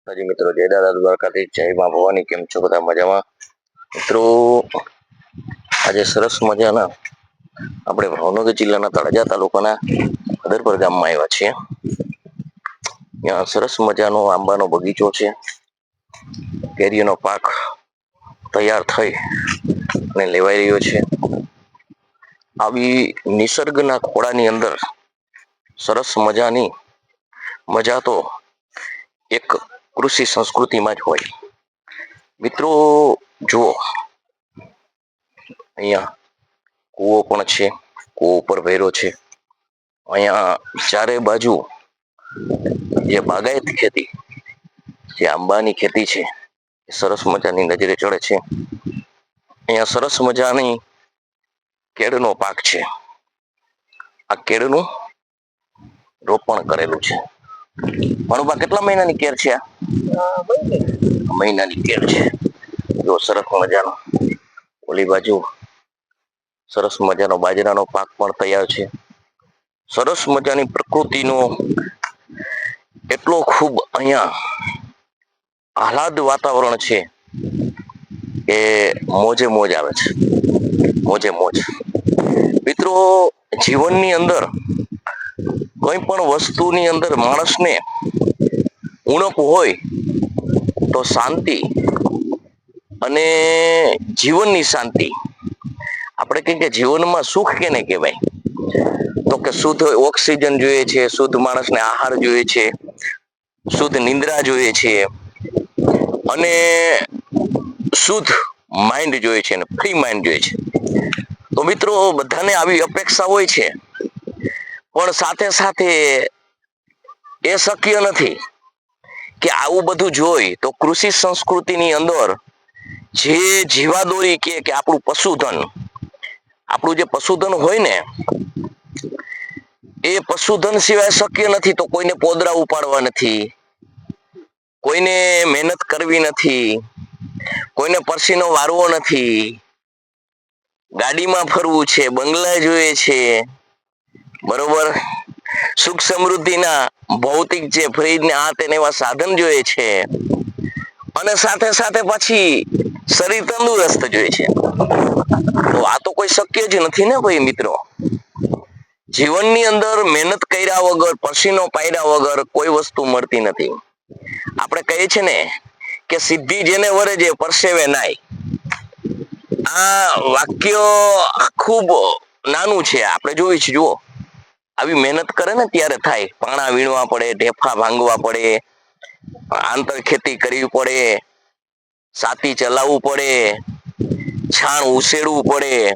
માતાજી મિત્રો, જય દાદા દ્વારકાધીશ, જય મા ભવાની. કેમ છો બધા? મજામાં મિત્રો? આજે સરસ મજાના આપણે ભાવનગર જિલ્લાના તળાજા તાલુકાના અદરપર ગામમાં આવ્યા છીએ. ત્યાં સરસ મજાનો આંબાનો બગીચો છે. કેરીનો પાક તૈયાર થઈ અને લેવાઈ રહ્યો છે. આવી નિસર્ગના ખોળાની અંદર સરસ મજાની મજા તો એક કૃષિ સંસ્કૃતિમાં જ હોય. મિત્રો જુઓ, અહીંયા કૂવો પણ છે, કૂવો ઉપર ભર્યો છે. અહીંયા ચારે બાજુ જે બાગાયત ખેતી, જે આંબાની ખેતી છે, એ સરસ મજાની નજરે ચડે છે. અહીંયા સરસ મજાની કેળનો પાક છે. આ કેળનું રોપણ કરેલું છે. ભણુભા, કેટલા મહિનાની કેર છે? મહિનાની કેર છે. જો સરસ મજાનો ઓલી બાજુ સરસ મજાનો બાજરાનો પાક પણ તૈયાર છે. સરસ મજાની પ્રકૃતિનો એટલો ખૂબ અહીંયા આહલાદ વાતાવરણ છે કે મોજે મોજ આવે છે, મોજે મોજ. મિત્રો, જીવનની અંદર કોઈ પણ વસ્તુની અંદર માણસને ઉણપ હોય તો શાંતિ અને જીવનની શાંતિ, આપણે કહીએ કે જીવનમાં સુખ કેને કહેવાય, તો કે શુદ્ધ ઓક્સિજન જોઈએ છે, શુદ્ધ માણસને આહાર જોઈએ છે, શુદ્ધ નિંદ્રા જોઈએ છે અને શુદ્ધ માઇન્ડ જોઈએ છે, ફ્રી માઇન્ડ જોઈએ છે. તો મિત્રો, બધાને આવી અપેક્ષા હોય છે, પણ સાથે સાથે એ શક્ય નથી કે આવું બધું જોઈ તો કૃષિ સંસ્કૃતિની અંદર જે જીવાદોરી કે આપણું પશુધન, આપણું જે પશુધન હોય ને, એ પશુધન સિવાય શક્ય નથી. તો કોઈને પોદરા ઉપાડવા નથી, કોઈને મહેનત કરવી નથી, કોઈને પરસીનો વારવો નથી, ગાડીમાં ફરવું છે, બંગલા જોઈએ છે, બરોબર, સુખ સમૃદ્ધિના ભૌતિક જે ફ્રીજ ને આ તેને એવા સાધન જોઈએ છે, અને સાથે સાથે પછી શરીર તંદુરસ્ત જોઈએ છે. તો આ તો કોઈ શક્ય જ નથી ને ભાઈ મિત્રો. જીવનની અંદર મહેનત કર્યા વગર, પસીનો પાડ્યા વગર કોઈ વસ્તુ મળતી નથી. આપણે કહીએ છીએ ને કે સિદ્ધિ જેને વરે જે પરસેવે નાય. આ વાક્ય ખૂબ નાનું છે, આપણે જોઈ છે. જુઓ, આવી મહેનત કરે ને ત્યારે થાય. પાણા વીણવા પડે, ઢેફા ભાંગવા પડે, આંતર ખેતી કરવી પડે, સાતી ચલાવવું પડે, છાણ ઉસેડવું પડે,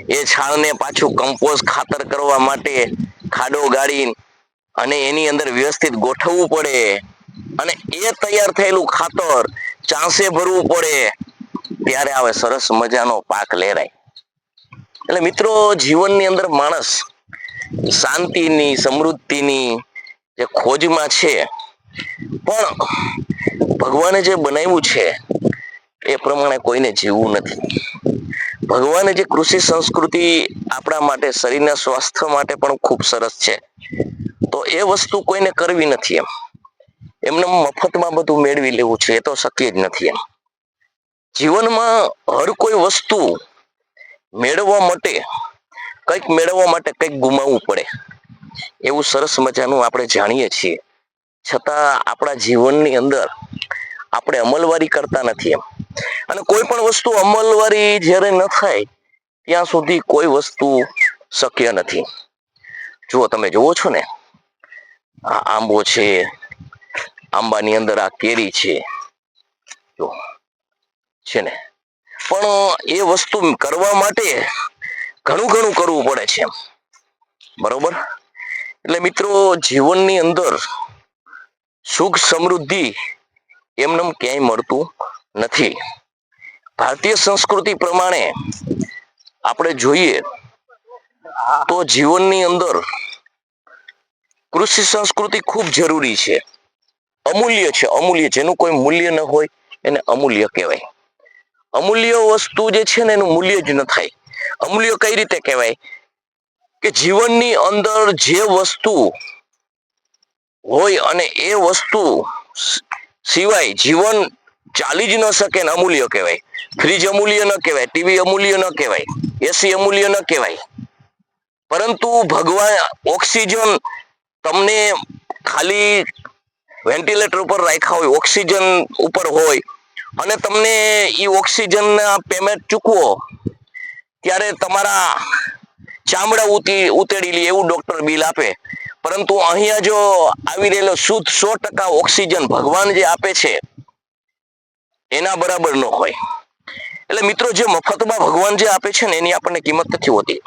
એ છાણને પાછું કમ્પોઝ ખાતર કરવા માટે ખાડો ગાળી અને એની અંદર વ્યવસ્થિત ગોઠવવું પડે, અને એ તૈયાર થયેલું ખાતર ચાંસે ભરવું પડે, ત્યારે આવે સરસ મજાનો પાક લેરાય. એટલે મિત્રો, જીવનની અંદર માણસ શાંતિની, સમૃદ્ધિની જે ખોજમાં છે, પણ ભગવાને જે બનાવ્યું છે એ પ્રમાણે કોઈને જીવવું નથી. ભગવાને જે કૃષિ સંસ્કૃતિ આપણા માટે, શરીરના સ્વાસ્થ્ય માટે પણ ખૂબ સરસ છે, તો એ વસ્તુ કોઈને કરવી નથી. એમને મફતમાં બધું મેળવી લેવું છે, એ તો શક્ય જ નથી. જીવનમાં હર કોઈ વસ્તુ મેળવવા માટે, કંઈક મેળવવા માટે કંઈક ગુમાવવું પડે, એવું સરસ મજાનું આપણે જાણીએ છીએ. છતાં આપણા જીવનની અંદર આપણે અમલવારી કરતા નથી. અને કોઈ પણ વસ્તુ અમલવારી જ્યારે ન થાય ત્યાં સુધી કોઈ વસ્તુ શક્ય નથી. જુઓ, તમે જોવો છો ને, આ આંબો છે, આંબાની અંદર આ કેરી છે, જો છે ને, પણ એ વસ્તુ કરવા માટે ઘણું ઘણું કરવું પડે છે, બરોબર. એટલે મિત્રો, જીવનની અંદર સુખ સમૃદ્ધિ એમનેમ ક્યાંય મળતું નથી. ભારતીય સંસ્કૃતિ પ્રમાણે આપણે જોઈએ તો જીવનની અંદર કૃષિ સંસ્કૃતિ ખૂબ જરૂરી છે, અમૂલ્ય છે. અમૂલ્ય, જેનું કોઈ મૂલ્ય ન હોય એને અમૂલ્ય કહેવાય. અમૂલ્ય વસ્તુ જે છે ને એનું મૂલ્ય જ ન થાય. અમૂલ્ય કઈ રીતે કહેવાય? કે જીવનની અંદર જે વસ્તુ હોય અને એ વસ્તુ સિવાય જીવન ચાલી જ ન શકે ને અમૂલ્ય કહેવાય. ફ્રીજ અમૂલ્ય ન કહેવાય, ટીવી અમૂલ્ય ન કહેવાય, એસી અમૂલ્ય ન કહેવાય. પરંતુ ભગવાન ઓક્સિજન તમને ખાલી વેન્ટિલેટર ઉપર રાખ્યા હોય, ઓક્સિજન ઉપર હોય અને તમને એ ઓક્સિજનના પેમેન્ટ ચૂકવો ત્યારે તમારા ચામડા ઉતેડી લે એવું ડોક્ટર બિલ આપે. પરંતુ અહીંયા જો આવી રહેલો શુદ્ધ 100% ઓક્સિજન ભગવાન જે આપે છે એના બરાબર ન હોય. એટલે મિત્રો, જે મફતમાં ભગવાન જે આપે છે ને એની આપણને કિંમત નથી હોતી.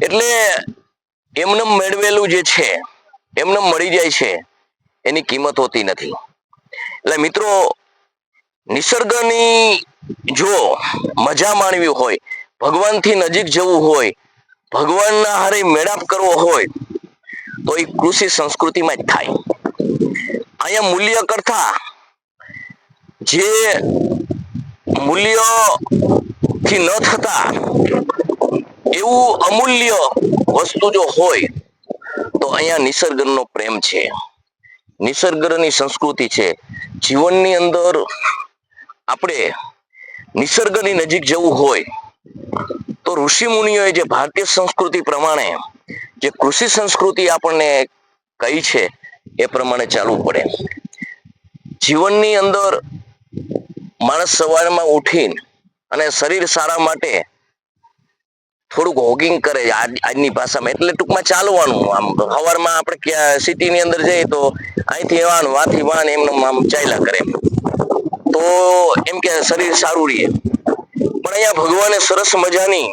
એટલે એમને મેળવેલું જે છે, એમને મળી જાય છે, એની કિંમત હોતી નથી. એટલે મિત્રો, નિસર્ગની જો મજા માણવી હોય, ભગવાનથી નજીક જવું હોય, ભગવાનના હારે મેળાપ કરવો હોય તો એ કૃષિ સંસ્કૃતિમાં જ થાય. અહીંયા મૂલ્ય કરતા જે મૂલ્યથી ન થતા એવું અમૂલ્ય વસ્તુ જો હોય તો અહીંયા નિસર્ગનો પ્રેમ છે, નિસર્ગની સંસ્કૃતિ છે. જીવનની અંદર આપણે નિસર્ગની નજીક જવું હોય તો ઋષિ મુનિઓએ જે ભારતીય સંસ્કૃતિ પ્રમાણે જે કૃષિ સંસ્કૃતિ આપણને કહી છે એ પ્રમાણે ચાલવું પડે. જીવનની અંદર માણસ સવારમાં ઉઠીને અને શરીર સારા માટે થોડુંક વોકિંગ કરે આજની ભાષામાં, એટલે ટૂંકમાં ચાલવાનું. આમ સવારમાં આપણે ક્યાં સિટીની અંદર જઈએ તો અહીંથી આવવાનું, આથી વાન એમને આમ ચાલ્યા કરે તો એમ કે શરીર સારું રહે. પણ અહીંયા ભગવાને સરસ મજાની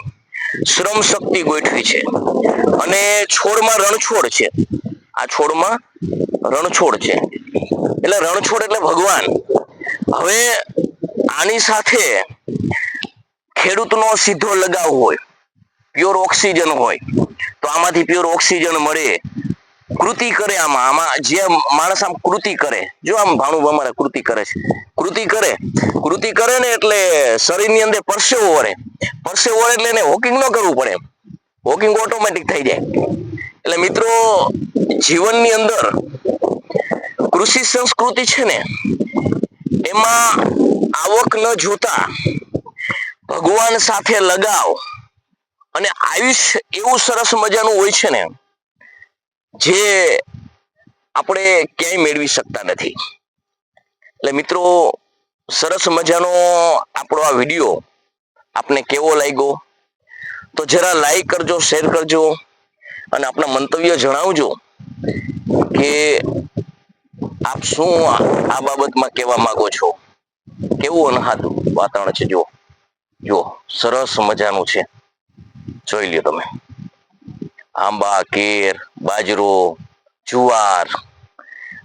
શ્રમ શક્તિ ગોઠવી છે અને છોડમાં રણછોડ છે. આ છોડમાં રણછોડ છે એટલે રણછોડ એટલે ભગવાન. હવે આની સાથે ખેડૂતનો સીધો લગાવ હોય, પ્યોર ઓક્સિજન હોય તો આમાંથી પ્યોર ઓક્સિજન મળે. કૃતિ કરે આમાં જે માણસ આમ કૃતિ કરે, જો આમ ભાણું અમારે કૃતિ કરે છે, કૃતિ કરે ને એટલે શરીરની અંદર પરસેવો વળે એટલે એને વોકિંગ ન કરવું પડે, વોકિંગ ઓટોમેટિક થઈ જાય. એટલે મિત્રો, જીવનની અંદર કૃષિ સંસ્કૃતિ છે ને એમાં આવક ન જોતા ભગવાન સાથે લગાવ અને આયુષ્ય એવું સરસ મજાનું હોય છે ને જે આપણે ક્યાંય મેળવી શકતા નથી. એટલે મિત્રો, સરસ મજાનો આપણો આ વિડીયો આપને કેવો લાગ્યો તો જરા લાઈક કરજો, શેર કરજો અને આપણા મંતવ્ય જણાવજો કે આપ શું આ બાબતમાં કહેવા માંગો છો. કેવું અનહાતું વાતાવરણ છે, જો સરસ મજાનું છે, જોઈ લ્યો તમે. આંબા, કેર, બાજરો, જુવાર,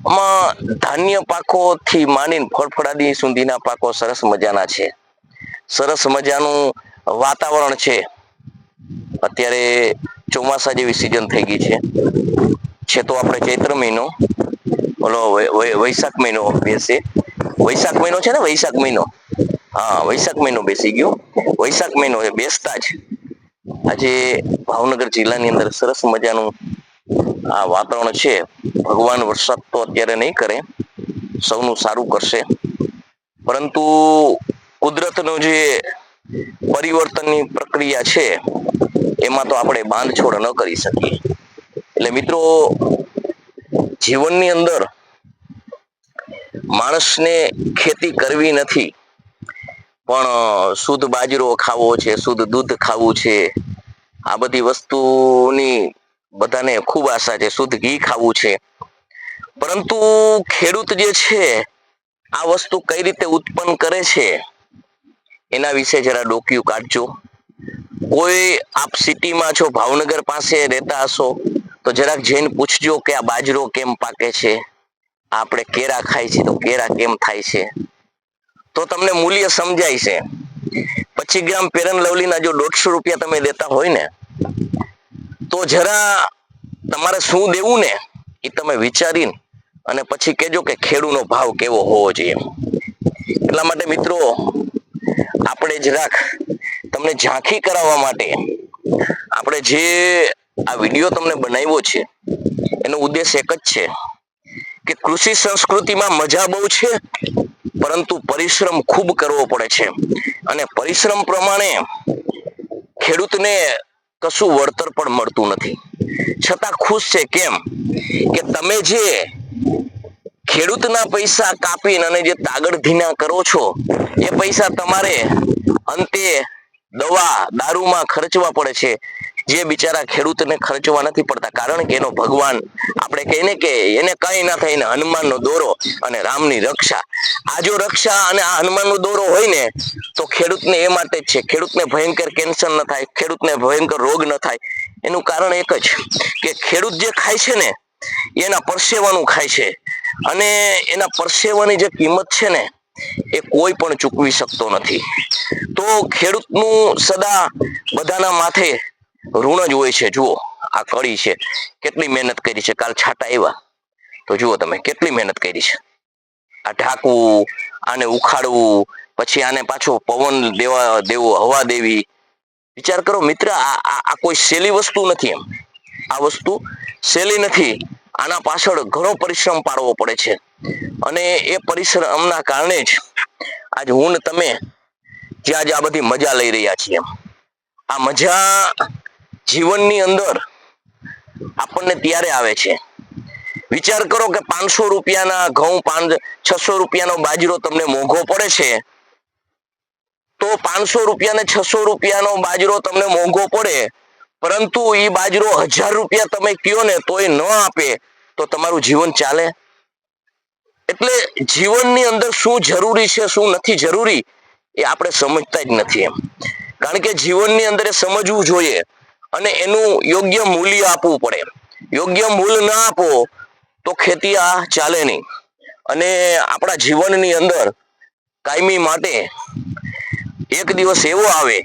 આમાં ધાન્ય પાકોથી માંડીને ફળફળાદી સુધીના પાકો સરસ મજાના છે. સરસ મજાનું વાતાવરણ છે. અત્યારે ચોમાસા જેવી સિઝન થઈ ગઈ છે તો આપણે ચૈત્ર મહિનો, ઓલો વૈશાખ મહિનો બેસે, વૈશાખ મહિનો છે ને, વૈશાખ મહિનો, હા વૈશાખ મહિનો બેસી ગયો. વૈશાખ મહિનો બેસતા જ આજે ભાવનગર જિલ્લાની અંદર સરસ મજાનું આ વાતાવરણ છે. ભગવાન વરસાદ તો અત્યારે નહીં કરે, સૌનું સારું કરશે, પરંતુ કુદરતનો જે પરિવર્તનની પ્રક્રિયા છે એમાં તો આપણે બાંધછોડ ન કરી શકીએ. એટલે મિત્રો, જીવનની અંદર માણસને ખેતી કરવી નથી પણ શુદ્ધ બાજરો ખાવો છે, શુદ્ધ દૂધ ખાવું છે. આ બધી વસ્તુની બધાને ખૂબ આશા છે, શુદ્ધ ઘી ખાવું છે. પરંતુ ખેડૂત જે છે આ વસ્તુ કઈ રીતે ઉત્પન્ન કરે છે એના વિશે જરા ડોકિયું કાઢજો. કોઈ આપ સિટીમાં છો, ભાવનગર પાસે રહેતા હશો તો જરાક જઈને પૂછજો કે આ બાજરો કેમ પાકે છે, આપણે કેરા ખાય છે તો કેરા કેમ થાય છે, તો તમને મૂલ્ય સમજાય છે. 25 ગ્રામ પેરન લવલીના જો 150 રૂપિયા તમે દેતા હોય ને તો જરા તમારે શું દેવું ને એ તમે વિચારીને અને પછી કહેજો કે ખેડૂનો ભાવ કેવો હોવો જોઈએ. એટલા માટે મિત્રો, આપણે જરાક તમને ઝાંખી કરાવવા માટે આપણે જે આ વિડીયો તમને બનાવ્યો છે એનો ઉદ્દેશ એક જ છે કે કૃષિ સંસ્કૃતિમાં મજા બહુ છે, પરંતુ પરિશ્રમ ખૂબ કરવો પડે છે અને પરિશ્રમ પ્રમાણે ખેડૂતને કશું વળતર પણ મળતું નથી, છતાં ખુશ છે. કેમ કે તમે જે ખેડૂતના પૈસા કાપીને અને જે તાગડધીના કરો છો એ પૈસા તમારે અંતે દવા દારૂમાં ખર્ચવા પડે છે, જે બિચારા ખેડૂતને ખર્ચવા નથી પડતા, કારણ કે એનો ભગવાન આપણે કહીને કે એને કઈ ના થાય ને હનુમાનનો દોરો અને રામની રક્ષા. આ જો રક્ષા અને આ હનુમાનનો દોરો હોય ને તો ખેડૂતને એ માટે જ છે, ખેડૂતને ભયંકર કેન્સર ન થાય, ખેડૂતને ભયંકર રોગ ન થાય. એનું કારણ એક જ કે ખેડૂત જે ખાય છે ને એના પરસેવાનું ખાય છે, અને એના પરસેવાની જે કિંમત છે ને એ કોઈ પણ ચૂકવી શકતો નથી. તો ખેડૂતનું સદા બધાના માથે ઋણ જ હોય છે. જુઓ આ કળી છે, કેટલી મહેનત કરી છે, કાલ છાંટા આવ્યા તો જુઓ તમે કેટલી મહેનત કરી છે. આ ઢાંકવું, આને ઉખાડવું, પછી આને પાછો પવન દેવો, હવા દેવી. વિચાર કરો મિત્ર, આ કોઈ સહેલી વસ્તુ નથી. એમ આ વસ્તુ સહેલી નથી. આના પાછળ ઘણો પરિશ્રમ પાડવો પડે છે, અને એ પરિશ્રમના કારણે જ આજ હું ને તમે જે આજે આ બધી મજા લઈ રહ્યા છીએ. આ મજા જીવનની અંદર આપણને ત્યારે આવે છે. વિચાર કરો કે 500 રૂપિયાના ઘઉં, 600 રૂપિયાનો બાજરો તમને મોંઘો પડે છે, તો 500 રૂપિયા ને 600 રૂપિયાનો બાજરો તમને મોંઘો પડે, પરંતુ એ બાજરો 1000 રૂપિયા તમે કયો ને તો એ ન આપે તો તમારું જીવન ચાલે? એટલે જીવનની અંદર શું જરૂરી છે, શું નથી જરૂરી, એ આપણે સમજતા જ નથી. એમ કારણ કે જીવનની અંદર એ સમજવું જોઈએ અને એનું યોગ્ય મૂલ્ય આપવું પડે. યોગ્ય મૂલ્ય ના આપો તો ખેતી આ ચાલે નહીં. અને આપણા જીવનની અંદર કાયમી માટે એક દિવસ એવો આવે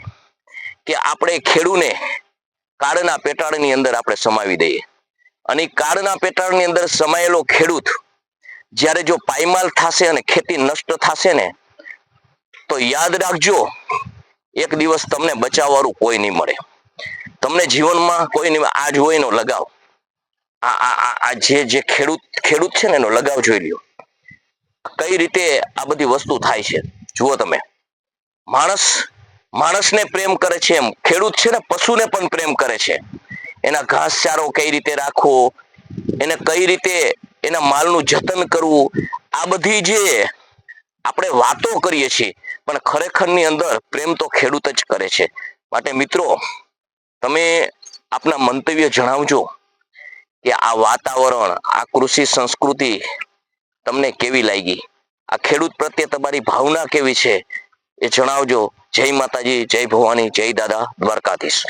કે આપણે ખેડૂને કાળના પેટાળની અંદર આપણે સમાવી દઈએ, અને કાળના પેટાળની અંદર સમાયેલો ખેડૂત જ્યારે જો પાયમાલ થશે અને ખેતી નષ્ટ થશે ને તો યાદ રાખજો, એક દિવસ તમને બચાવવાળું કોઈ નહીં મળે. તમને જીવનમાં કોઈ નહીં. આજ હોય એનો લગાવ, આ જે ખેડૂત છે ને એનો લગાવ જોઈ લ્યો, કઈ રીતે આ બધી વસ્તુ થાય છે. જુઓ તમે, માણસને પ્રેમ કરે છે એમ ખેડૂત છે ને પશુને પણ પ્રેમ કરે છે. એના ઘાસચારો કઈ રીતે રાખવો, એને કઈ રીતે એના માલનું જતન કરવું, આ બધી જે આપણે વાતો કરીએ છીએ, પણ ખરેખરની અંદર પ્રેમ તો ખેડૂત જ કરે છે. માટે મિત્રો, તમે આપના મંતવ્ય જણાવજો કે આ વાતાવરણ, આ કૃષિ સંસ્કૃતિ તમને કેવી લાગી, આ ખેડૂત પ્રત્યે તમારી ભાવના કેવી છે એ જણાવજો. જય માતાજી, જય ભવાની, જય દાદા દ્વારકાધીશ.